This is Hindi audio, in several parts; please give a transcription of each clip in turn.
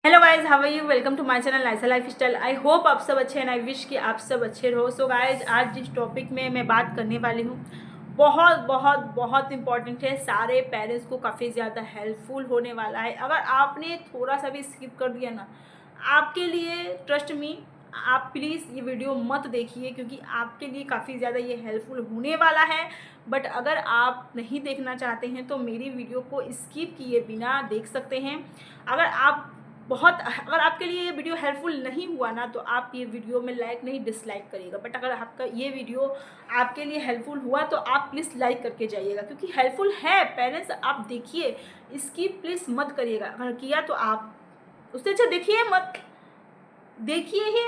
Hello guys, how are you? Welcome to my channel Naisa lifestyle. I hope आप सब अच्छे हैं। आई विश कि आप सब अच्छे रहो। सो गाइज, आज जिस टॉपिक में मैं बात करने वाली हूँ बहुत बहुत बहुत इंपॉर्टेंट है। सारे पेरेंट्स को काफ़ी ज़्यादा हेल्पफुल होने वाला है। अगर आपने थोड़ा सा भी स्किप कर दिया ना, आपके लिए ट्रस्ट मी, आप प्लीज़ ये वीडियो मत देखिए, क्योंकि आपके लिए काफ़ी ज़्यादा ये हेल्पफुल होने वाला है। बट अगर आप नहीं देखना चाहते हैं तो मेरी वीडियो को स्किप किए बिना देख सकते हैं। अगर आपके लिए ये वीडियो हेल्पफुल नहीं हुआ ना, तो आप ये वीडियो में लाइक नहीं डिसलाइक करिएगा। बट अगर आपका ये वीडियो आपके लिए हेल्पफुल हुआ तो आप प्लीज़ लाइक करके जाइएगा, क्योंकि हेल्पफुल है। पेरेंट्स आप देखिए, इसकी प्लीज़ मत करिएगा। अगर किया तो आप उससे अच्छा देखिए ही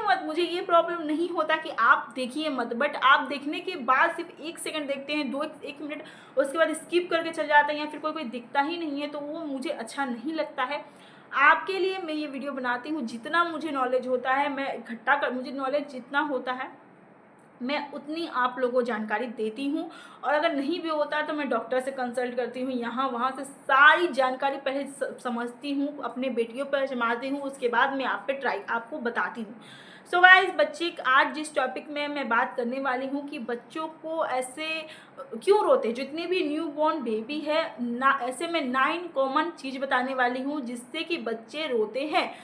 मत। मुझे ये प्रॉब्लम नहीं होता कि आप देखिए मत, बट आप देखने के बाद सिर्फ 1 सेकंड देखते हैं, एक मिनट, उसके बाद स्किप करके चल जाते हैं, या फिर कोई दिखता ही नहीं है, तो वो मुझे अच्छा नहीं लगता है। आपके लिए मैं ये वीडियो बनाती हूँ। जितना मुझे नॉलेज होता है मैं इकट्ठा कर, मुझे नॉलेज जितना होता है मैं उतनी आप लोगों को जानकारी देती हूँ। और अगर नहीं भी होता तो मैं डॉक्टर से कंसल्ट करती हूँ, यहाँ वहाँ से सारी जानकारी पहले समझती हूँ, अपने बेटियों पर जमाती हूँ, उसके बाद मैं आपको बताती हूँ। सो गाइस, बच्चे आज जिस टॉपिक में मैं बात करने वाली हूँ कि बच्चों को ऐसे क्यों रोते हैं, जितने भी न्यू बॉर्न बेबी है ना, ऐसे मैं 9 कॉमन चीज़ बताने वाली हूँ जिससे कि बच्चे रोते हैं।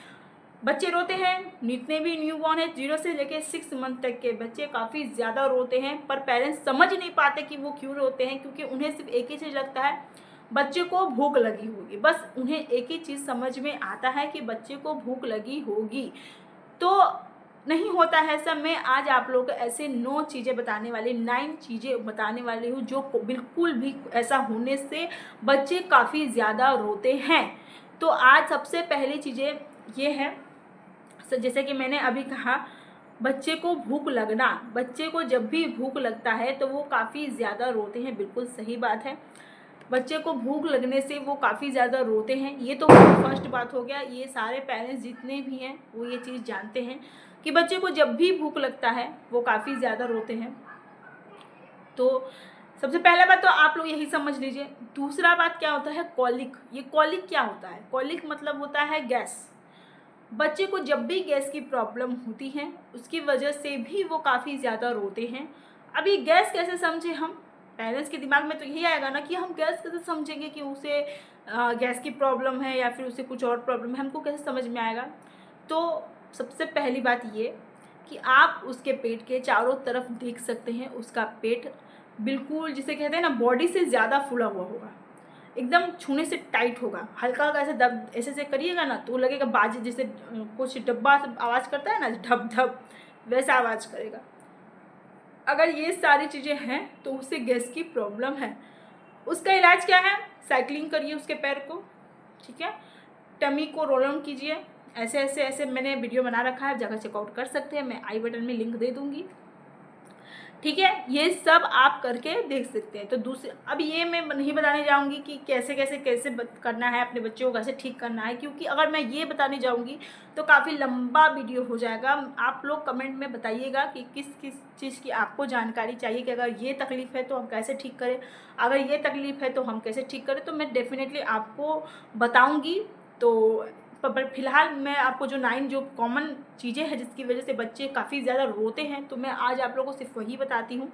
जितने भी न्यू बॉर्न है 0 से लेकर 6 मंथ तक के बच्चे काफ़ी ज़्यादा रोते हैं, पर पेरेंट्स समझ नहीं पाते कि वो क्यों रोते हैं, क्योंकि उन्हें सिर्फ एक ही चीज़ लगता है, बच्चे को भूख लगी होगी। बस उन्हें एक ही चीज़ समझ में आता है कि बच्चे को भूख लगी होगी। तो नहीं होता है ऐसा। मैं आज आप लोगों को ऐसे 9 चीज़ें बताने वाली 9 चीज़ें बताने वाली हूँ जो बिल्कुल भी ऐसा होने से बच्चे काफ़ी ज़्यादा रोते हैं। तो आज सबसे पहली चीज़ें ये है, जैसे कि मैंने अभी कहा, बच्चे को भूख लगना। बच्चे को जब भी भूख लगता है तो वो काफ़ी ज़्यादा रोते हैं, बिल्कुल सही बात है। बच्चे को भूख लगने से वो काफ़ी ज़्यादा रोते हैं। ये तो फर्स्ट बात हो गया। ये सारे पेरेंट्स जितने भी हैं वो ये चीज़ जानते हैं कि बच्चे को जब भी भूख लगता है वो काफ़ी ज़्यादा रोते हैं। तो सबसे पहला बात तो आप लोग यही समझ लीजिए। दूसरा बात क्या होता है, कॉलिक। ये कॉलिक क्या होता है? कॉलिक मतलब होता है गैस। बच्चे को जब भी गैस की प्रॉब्लम होती है उसकी वजह से भी वो काफ़ी ज़्यादा रोते हैं। अब ये गैस कैसे समझे हम? पेरेंट्स के दिमाग में तो यही आएगा ना कि हम गैस कैसे समझेंगे कि उसे गैस की प्रॉब्लम है या फिर उसे कुछ और प्रॉब्लम है, हमको कैसे समझ में आएगा? तो सबसे पहली बात ये कि आप उसके पेट के चारों तरफ देख सकते हैं। उसका पेट बिल्कुल, जिसे कहते हैं ना, बॉडी से ज़्यादा फूला हुआ होगा, एकदम छूने से टाइट होगा। हल्का हल्का ऐसे दब ऐसे करिएगा ना तो लगेगा बाज, जैसे कुछ डब्बा से आवाज़ करता है ना, ढप ढप, वैसा आवाज़ करेगा। अगर ये सारी चीज़ें हैं तो उसे गैस की प्रॉब्लम है। उसका इलाज क्या है? साइकिलिंग करिए उसके पैर को, ठीक है। टमी को रोल ऑन कीजिए। ऐसे ऐसे ऐसे मैंने वीडियो बना रखा है, जगह चेकआउट कर सकते हैं, मैं आई बटन में लिंक दे दूँगी, ठीक है। ये सब आप करके देख सकते हैं। तो दूसरे, अब ये मैं नहीं बताने जाऊंगी कि कैसे कैसे कैसे करना है, अपने बच्चों को कैसे ठीक करना है, क्योंकि अगर मैं ये बताने जाऊंगी तो काफ़ी लंबा वीडियो हो जाएगा। आप लोग कमेंट में बताइएगा कि किस किस चीज़ की आपको जानकारी चाहिए, कि अगर ये तकलीफ़ है तो हम कैसे ठीक करें, अगर ये तकलीफ़ है तो हम कैसे ठीक करें। तो मैं डेफिनेटली आपको बताऊँगी। तो पर फिलहाल मैं आपको जो 9 जो कॉमन चीज़ें हैं जिसकी वजह से बच्चे काफ़ी ज़्यादा रोते हैं, तो मैं आज आप लोगों को सिर्फ वही बताती हूँ।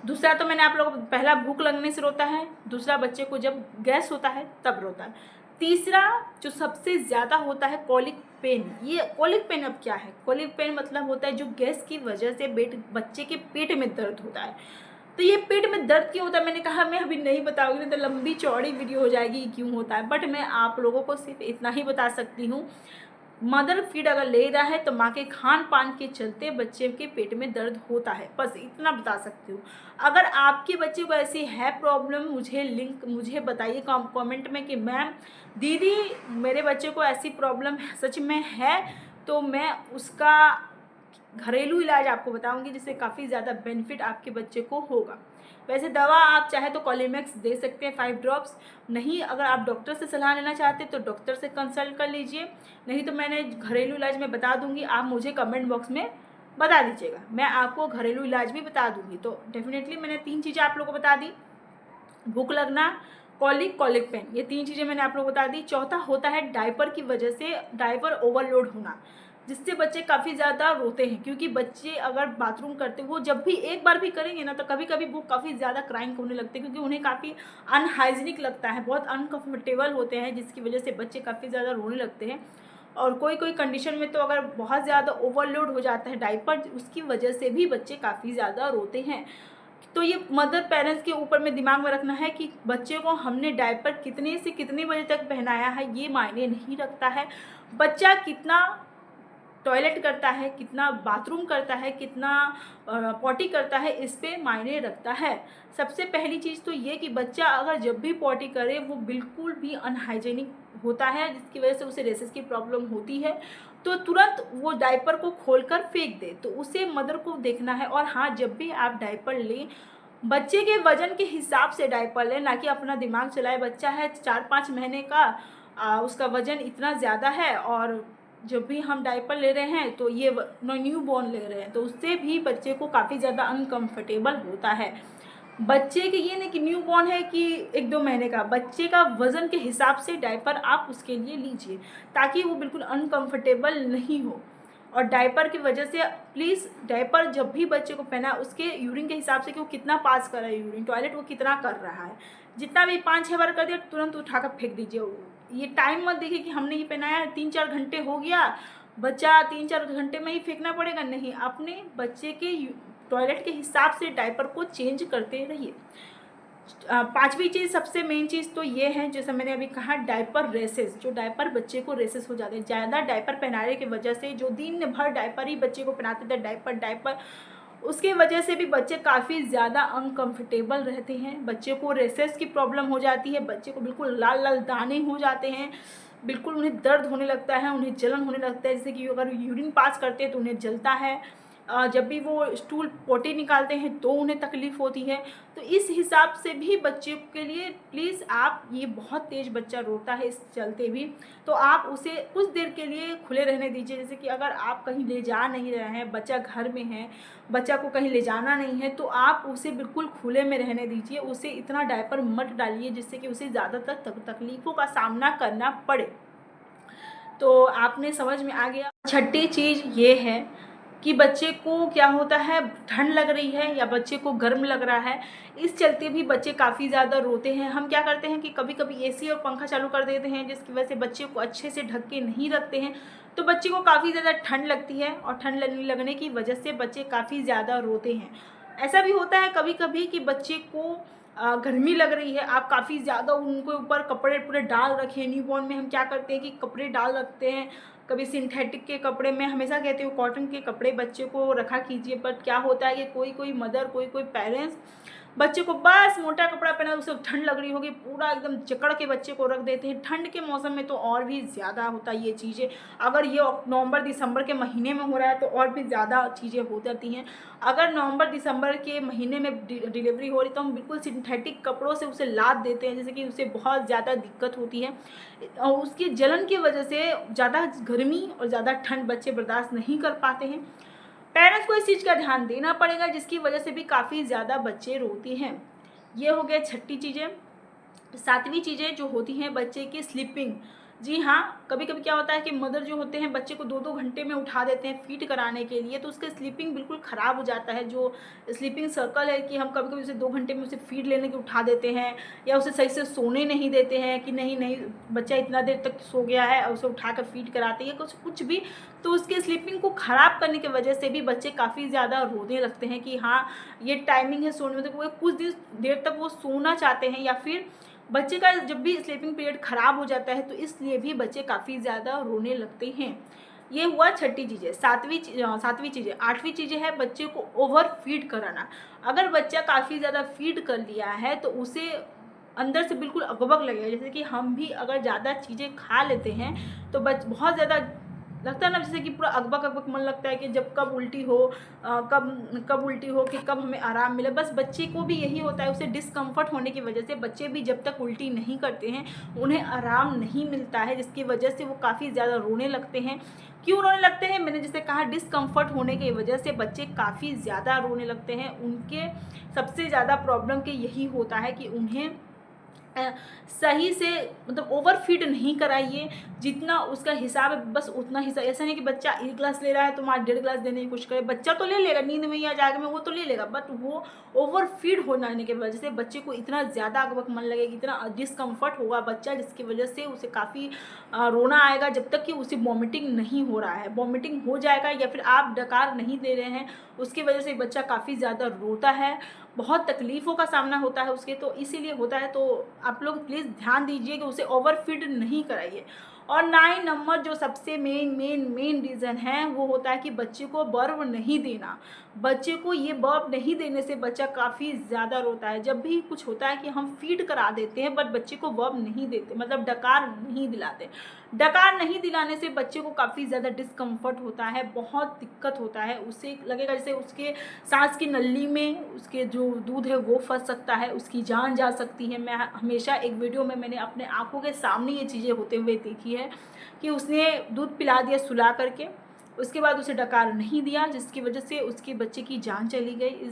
दूसरा तो मैंने आप लोगों को, पहला भूख लगने से रोता है, दूसरा बच्चे को जब गैस होता है तब रोता है, तीसरा जो सबसे ज़्यादा होता है कॉलिक पेन। ये कॉलिक पेन अब क्या है? कॉलिक पेन मतलब होता है जो गैस की वजह से बच्चे के पेट में दर्द होता है। तो ये पेट में दर्द क्यों होता है, मैंने कहा मैं अभी नहीं बताऊंगी, नहीं तो लंबी चौड़ी वीडियो हो जाएगी क्यों होता है। बट मैं आप लोगों को सिर्फ इतना ही बता सकती हूँ, मदर फीड अगर ले रहा है तो माँ के खान पान के चलते बच्चे के पेट में दर्द होता है, बस इतना बता सकती हूँ। अगर आपके बच्चे को ऐसी है प्रॉब्लम, मुझे बताइए कमेंट में कि मैम दीदी मेरे बच्चे को ऐसी प्रॉब्लम सच में है, तो मैं उसका घरेलू इलाज आपको बताऊंगी जिससे काफ़ी ज़्यादा बेनिफिट आपके बच्चे को होगा। वैसे दवा आप चाहे तो कॉलीमैक्स दे सकते हैं 5 ड्रॉप्स, नहीं अगर आप डॉक्टर से सलाह लेना चाहते हैं तो डॉक्टर से कंसल्ट कर लीजिए, नहीं तो मैंने घरेलू इलाज में बता दूंगी, आप मुझे कमेंट बॉक्स में बता दीजिएगा, मैं आपको घरेलू इलाज भी बता दूंगी। तो डेफिनेटली मैंने 3 चीज़ें आप लोगों को बता दी, भूख लगना, कॉलिक, कॉलिक पेन, ये 3 चीज़ें मैंने आप लोग को बता दी। चौथा होता है डायपर की वजह से डायपर ओवरलोड होना, जिससे बच्चे काफ़ी ज़्यादा रोते हैं, क्योंकि बच्चे अगर बाथरूम करते वो जब भी एक बार भी करेंगे ना तो कभी कभी वो काफ़ी ज़्यादा क्राइंग होने लगते हैं, क्योंकि उन्हें काफ़ी अनहाइजीनिक लगता है, बहुत अनकम्फर्टेबल होते हैं, जिसकी वजह से बच्चे काफ़ी ज़्यादा रोने लगते हैं। और कोई कोई कंडीशन में तो अगर बहुत ज़्यादा ओवरलोड हो जाता है डायपर, उसकी वजह से भी बच्चे काफ़ी ज़्यादा रोते हैं। तो ये मदर पेरेंट्स के ऊपर में दिमाग में रखना है कि बच्चे को हमने डायपर कितने से कितने बजे तक पहनाया है, ये मायने नहीं रखता है। बच्चा कितना टॉयलेट करता है, कितना बाथरूम करता है, कितना पॉटी करता है, इस पे मायने रखता है। सबसे पहली चीज़ तो ये कि बच्चा अगर जब भी पॉटी करे वो बिल्कुल भी अनहाइजेनिक होता है, जिसकी वजह से उसे रेसेस की प्रॉब्लम होती है, तो तुरंत वो डायपर को खोलकर फेंक दे, तो उसे मदर को देखना है। और हाँ, जब भी आप डायपर लें, बच्चे के वजन के हिसाब से डायपर लें, ना कि अपना दिमाग चलाए। बच्चा है 4-5 महीने का, उसका वजन इतना ज़्यादा है, और जब भी हम डायपर ले रहे हैं तो ये न्यू बॉर्न ले रहे हैं, तो उससे भी बच्चे को काफ़ी ज़्यादा अनकंफर्टेबल होता है। बच्चे के ये नहीं कि न्यू बॉर्न है कि 1-2 महीने का, बच्चे का वज़न के हिसाब से डायपर आप उसके लिए लीजिए, ताकि वो बिल्कुल अनकंफर्टेबल नहीं हो। और डायपर की वजह से प्लीज़, डायपर जब भी बच्चे को पहना, उसके यूरिन के हिसाब से कि वो कितना पास कर रहा है यूरिन, टॉयलेट वो कितना कर रहा है, जितना भी 5-6 बार कर दिया तुरंत उठाकर फेंक दीजिए। ये टाइम मत देखिए कि हमने ये पहनाया है 3-4 घंटे हो गया, बच्चा 3-4 घंटे में ही फेंकना पड़ेगा, नहीं, अपने बच्चे के टॉयलेट के हिसाब से डायपर को चेंज करते रहिए। 5वीं चीज़, सबसे मेन चीज़ तो ये है, जैसे मैंने अभी कहा, डायपर रेसेस। जो डायपर बच्चे को रेसेस हो जाते हैं ज़्यादा डायपर पहनाने की वजह से, जो दिन भर डायपर ही बच्चे को पहनाते थे, डायपर डायपर, उसके वजह से भी बच्चे काफ़ी ज़्यादा अनकंफर्टेबल रहते हैं। बच्चे को रेसेस की प्रॉब्लम हो जाती है, बच्चे को बिल्कुल लाल लाल दाने हो जाते हैं, बिल्कुल उन्हें दर्द होने लगता है, उन्हें जलन होने लगता है, जैसे कि अगर यूरिन पास करते हैं तो उन्हें जलता है, जब भी वो स्टूल पोटी निकालते हैं तो उन्हें तकलीफ़ होती है। तो इस हिसाब से भी बच्चे के लिए प्लीज़ आप, ये बहुत तेज़ बच्चा रोता है इस चलते भी, तो आप उसे कुछ देर के लिए खुले रहने दीजिए। जैसे कि अगर आप कहीं ले जा नहीं रहे हैं, बच्चा घर में है, बच्चा को कहीं ले जाना नहीं है, तो आप उसे बिल्कुल खुले में रहने दीजिए। उसे इतना डायपर मत डालिए जिससे कि उसे ज़्यादातर तकलीफ़ों का सामना करना पड़े। तो आपने समझ में आ गया। छठी चीज़ ये है कि बच्चे को क्या होता है, ठंड लग रही है या बच्चे को गर्म लग रहा है, इस चलते भी बच्चे काफ़ी ज़्यादा रोते हैं। हम क्या करते हैं कि कभी कभी एसी और पंखा चालू कर देते हैं, जिसकी वजह से बच्चे को अच्छे से ढक के नहीं रखते हैं, तो बच्चे को काफ़ी ज़्यादा ठंड लगती है, और ठंड लगने की वजह से बच्चे काफ़ी ज़्यादा रोते हैं। ऐसा भी होता है कभी कभी कि बच्चे को गर्मी लग रही है, आप काफ़ी ज़्यादा उनके ऊपर कपड़े पूरे डाल रखे। न्यूबॉर्न में हम क्या करते हैं कि कपड़े डाल रखते हैं, कभी सिंथेटिक के कपड़े, मैं हमेशा कहती हूँ कॉटन के कपड़े बच्चे को रखा कीजिए। बट क्या होता है कि कोई कोई मदर, कोई कोई पेरेंट्स बच्चे को बस मोटा कपड़ा पहना, उसे ठंड लग रही होगी, पूरा एकदम जकड़ के बच्चे को रख देते हैं। ठंड के मौसम में तो और भी ज़्यादा होता है ये चीज़ें। अगर ये नवंबर दिसंबर के महीने में हो रहा है तो और भी ज़्यादा चीज़ें हो जाती हैं। अगर नवंबर दिसंबर के महीने में डिलीवरी हो रही तो हम बिल्कुल सिंथेटिक कपड़ों से उसे लाद देते हैं, जैसे कि उसे बहुत ज़्यादा दिक्कत होती है, और उसकी जलन की वजह से ज़्यादा गर्मी और ज़्यादा ठंड बच्चे बर्दाश्त नहीं कर पाते हैं। पेरेंट्स को इस चीज़ का ध्यान देना पड़ेगा, जिसकी वजह से भी काफ़ी ज़्यादा बच्चे रोते हैं। ये हो गया छठी चीज़ें। 7वीं चीज़ें जो होती हैं बच्चे की स्लीपिंग। जी हाँ, कभी कभी क्या होता है कि मदर जो होते हैं बच्चे को 2-2 घंटे में उठा देते हैं फीड कराने के लिए, तो उसका स्लीपिंग बिल्कुल ख़राब हो जाता है। जो स्लीपिंग सर्कल है कि हम कभी कभी उसे 2 घंटे में उसे फीड लेने के उठा देते हैं, या उसे सही से सोने नहीं देते हैं कि नहीं नहीं बच्चा इतना देर तक सो गया है, और उसे उठाकर फीड कराते हैं कुछ भी, तो उसके स्लीपिंग को ख़राब करने की वजह से भी बच्चे काफ़ी ज़्यादा रोने लगते हैं कि हाँ ये टाइमिंग है सोने में, तो वो कुछ देर तक वो सोना चाहते हैं, या फिर बच्चे का जब भी स्लीपिंग पीरियड ख़राब हो जाता है तो इसलिए भी बच्चे काफ़ी ज़्यादा रोने लगते हैं। ये हुआ छठी चीज़ें। 7वीं चीज़ें। 8वीं चीज़ें है बच्चे को ओवर फीड कराना। अगर बच्चा काफ़ी ज़्यादा फीड कर लिया है तो उसे अंदर से बिल्कुल अकबक लगेगा। जैसे कि हम भी अगर ज़्यादा चीज़ें खा लेते हैं तो बहुत ज़्यादा लगता है ना, जैसे कि पूरा अकबक अकबक मन लगता है कि जब कब उल्टी हो, कब उल्टी हो, कि कब हमें आराम मिले। बस बच्चे को भी यही होता है, उसे डिस्कम्फर्ट होने की वजह से बच्चे भी जब तक उल्टी नहीं करते हैं उन्हें आराम नहीं मिलता है, जिसकी वजह से वो काफ़ी ज़्यादा रोने लगते हैं। क्यों रोने लगते हैं? मैंने जैसे कहा, डिस्कम्फर्ट होने की वजह से बच्चे काफ़ी ज़्यादा रोने लगते हैं। उनके सबसे ज़्यादा प्रॉब्लम के यही होता है कि उन्हें सही से मतलब ओवर फीड नहीं कराइए, जितना उसका हिसाब है बस उतना हिसाब। ऐसा नहीं कि बच्चा 1 ग्लास ले रहा है तो माँ 1.5 ग्लास देने की कोशिश करे। बच्चा तो ले लेगा, नींद में या जाग में वो तो ले लेगा, बट वो ओवर फीड हो जाने की वजह से बच्चे को इतना ज़्यादा अकबक मन लगेगी, इतना डिस्कम्फर्ट होगा बच्चा, जिसकी वजह से उसे काफ़ी रोना आएगा जब तक कि उसे वॉमिटिंग नहीं हो रहा है। वॉमिटिंग हो जाएगा या फिर आप डकार नहीं दे रहे हैं, उसकी वजह से बच्चा काफ़ी ज़्यादा रोता है, बहुत तकलीफ़ों का सामना होता है उसके, तो इसीलिए होता है। तो आप लोग प्लीज़ ध्यान दीजिए कि उसे ओवर फीड नहीं कराइए। और 9 नंबर जो सबसे मेन रीज़न है वो होता है कि बच्चे को बर्फ नहीं देना। बच्चे को ये बर्फ नहीं देने से बच्चा काफ़ी ज़्यादा रोता है। जब भी कुछ होता है कि हम फीड करा देते हैं बट बच्चे को बर्फ नहीं देते, मतलब डकार नहीं दिलाते। डकार नहीं दिलाने से बच्चे को काफ़ी ज़्यादा डिस्कम्फर्ट होता है, बहुत दिक्कत होता है। उसे लगेगा जैसे उसके सांस की नली में उसके जो दूध है वो फंस सकता है, उसकी जान जा सकती है। मैं हमेशा एक वीडियो में मैंने अपने आंखों के सामने ये चीज़ें होते हुए देखी है कि उसने दूध पिला दिया सुला करके, उसके बाद उसे डकार नहीं दिया, जिसकी वजह से उसके बच्चे की जान चली गई।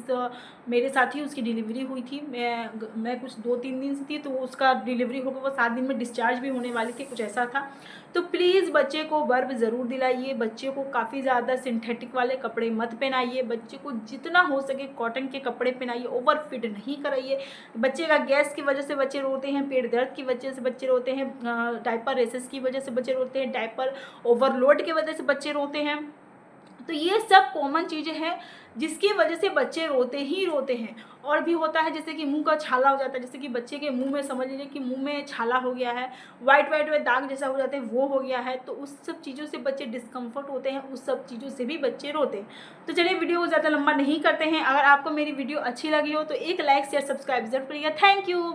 मेरे साथ ही उसकी डिलीवरी हुई थी। मैं कुछ 2-3 दिन से थी, तो उसका डिलीवरी होकर वो 7 दिन में डिस्चार्ज भी होने वाली थी, कुछ ऐसा था। तो प्लीज़ बच्चे को बर्फ ज़रूर दिलाइए। बच्चे को काफ़ी ज़्यादा सिंथेटिक वाले कपड़े मत पहनाइए। बच्चे को जितना हो सके कॉटन के कपड़े पहनाइए, ओवर फिट नहीं कराइए। बच्चे का गैस की वजह से बच्चे रोते हैं, पेट दर्द की वजह से बच्चे रोते हैं, डायपर रेसेस की वजह से बच्चे रोते हैं, डायपर ओवरलोड की वजह से बच्चे रोते हैं। तो ये सब कॉमन चीज़ें हैं जिसकी वजह से बच्चे रोते ही रोते हैं। और भी होता है जैसे कि मुंह का छाला हो जाता है, जैसे कि बच्चे के मुंह में समझ लीजिए कि मुंह में छाला हो गया है, वाइट दाग जैसा हो जाता है, वो हो गया है। तो उस सब चीज़ों से बच्चे डिस्कम्फर्ट होते हैं, उस सब चीज़ों से भी बच्चे रोते हैं। तो चलिए वीडियो को ज़्यादा लंबा नहीं करते हैं। अगर आपको मेरी वीडियो अच्छी लगी हो तो एक लाइक शेयर सब्सक्राइब जरूर करिएगा। Thank you.